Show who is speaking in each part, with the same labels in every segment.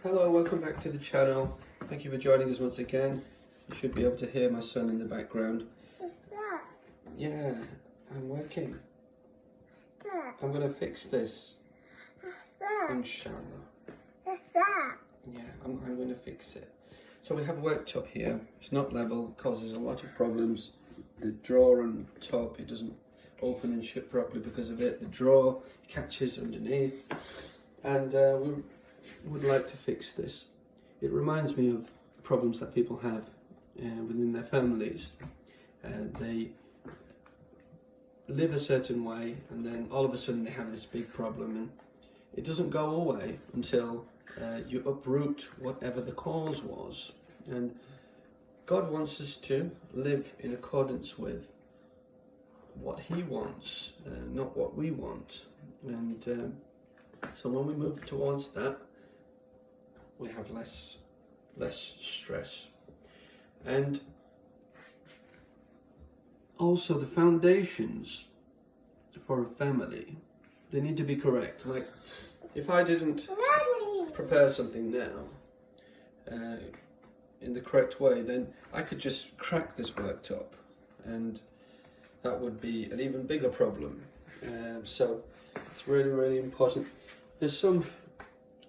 Speaker 1: Hello, welcome back to the channel. Thank you for joining us once again. You should be able to hear my son in the background.
Speaker 2: What's that?
Speaker 1: Yeah, I'm working.
Speaker 2: What's that?
Speaker 1: I'm going to fix this,
Speaker 2: What's that?
Speaker 1: inshallah.
Speaker 2: What's that?
Speaker 1: Yeah, I'm going to fix it. So we have a worktop here. It's not level, causes a lot of problems. The drawer on top, it doesn't open and shut properly because of it. The drawer catches underneath. And we would like to fix this. It reminds me of problems that people have within their families. They live a certain way and then all of a sudden they have this big problem, and it doesn't go away until you uproot whatever the cause was. And God wants us to live in accordance with what He wants, not what we want. And so when we move towards that, we have less stress. And also the foundations for a family, they need to be correct. Like, if I didn't prepare something now in the correct way, then I could just crack this worktop, and that would be an even bigger problem. So it's really important. There's some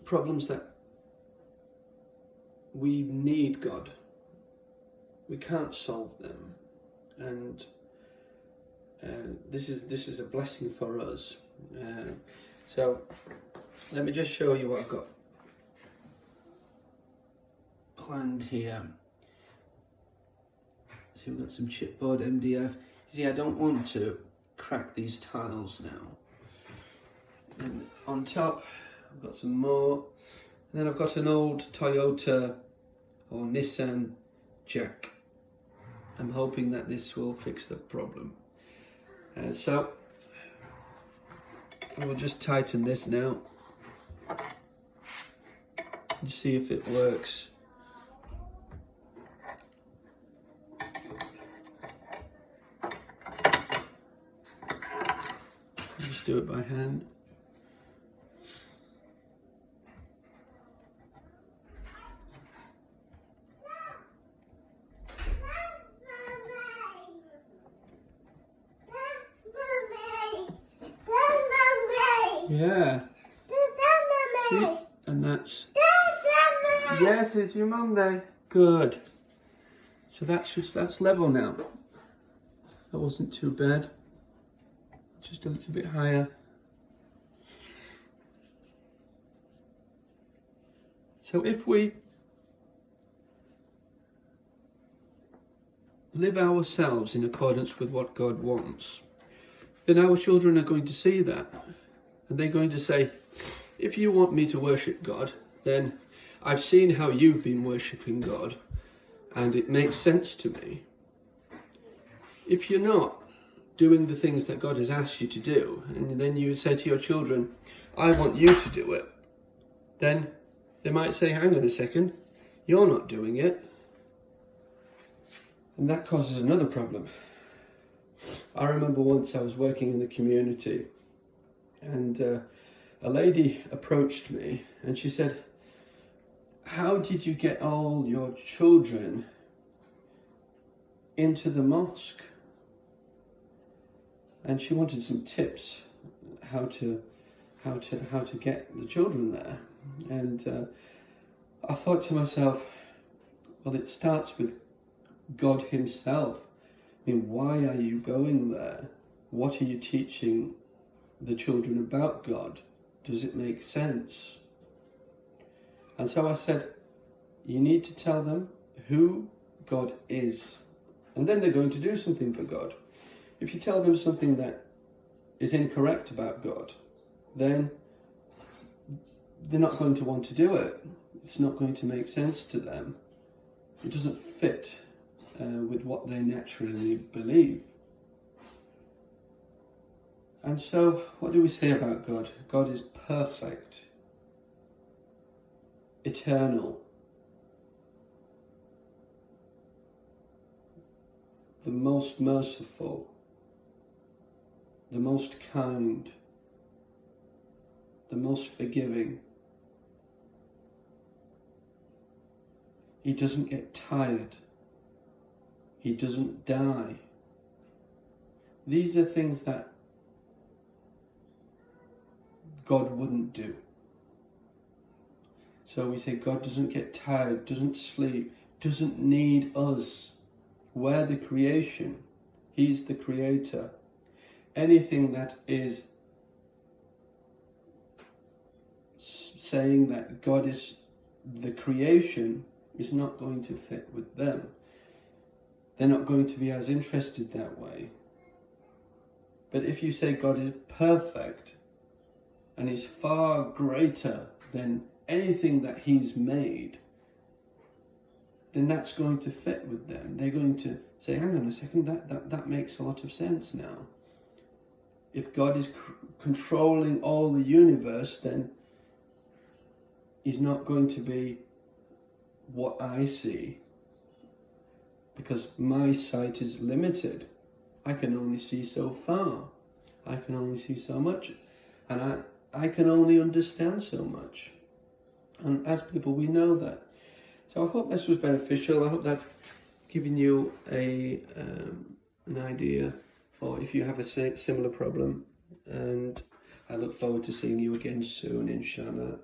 Speaker 1: problems that we need God. We can't solve them, and this is a blessing for us. So let me just show you what I've got planned here. So we've got some chipboard MDF. See, I don't want to crack these tiles now. And on top, I've got some more. And then I've got an old Toyota or Nissan jack. I'm hoping that this will fix the problem. So I will just tighten this now and see if it works. Just do it by hand. Yeah. See? And that's... Yes, it's your mum day. Good. So that's level now. That wasn't too bad. Just a little bit higher. So if we live ourselves in accordance with what God wants, then our children are going to see that. And they're going to say, if you want me to worship God, then I've seen how you've been worshipping God, and it makes sense to me. If you're not doing the things that God has asked you to do, and then you say to your children, I want you to do it, then they might say, hang on a second, you're not doing it. And that causes another problem. I remember once I was working in the community, and a lady approached me and she said, how did you get all your children into the mosque? And she wanted some tips how to get the children there. And I thought to myself, well, it starts with God Himself. I mean, why are you going there? What are you teaching the children about God? Does it make sense? And so I said, you need to tell them who God is, and then they're going to do something for God. If you tell them something that is incorrect about God, then they're not going to want to do it. It's not going to make sense to them. It doesn't fit with what they naturally believe. And so, what do we say about God? God is perfect, eternal, the most merciful, the most kind, the most forgiving, He doesn't get tired. He doesn't die. These are things that God wouldn't do. So we say God doesn't get tired, doesn't sleep, doesn't need us. We're the creation. He's the creator. Anything that is saying that God is the creation is not going to fit with them. They're not going to be as interested that way. But if you say God is perfect and is far greater than anything that He's made, then that's going to fit with them. They're going to say, hang on a second, that makes a lot of sense now. If God is controlling all the universe, then He's not going to be what I see, because my sight is limited. I can only see so far. I can only see so much. And I can only understand so much. And as people, we know that. So I hope this was beneficial. I hope that's given you an idea for if you have a similar problem. And I look forward to seeing you again soon, inshallah.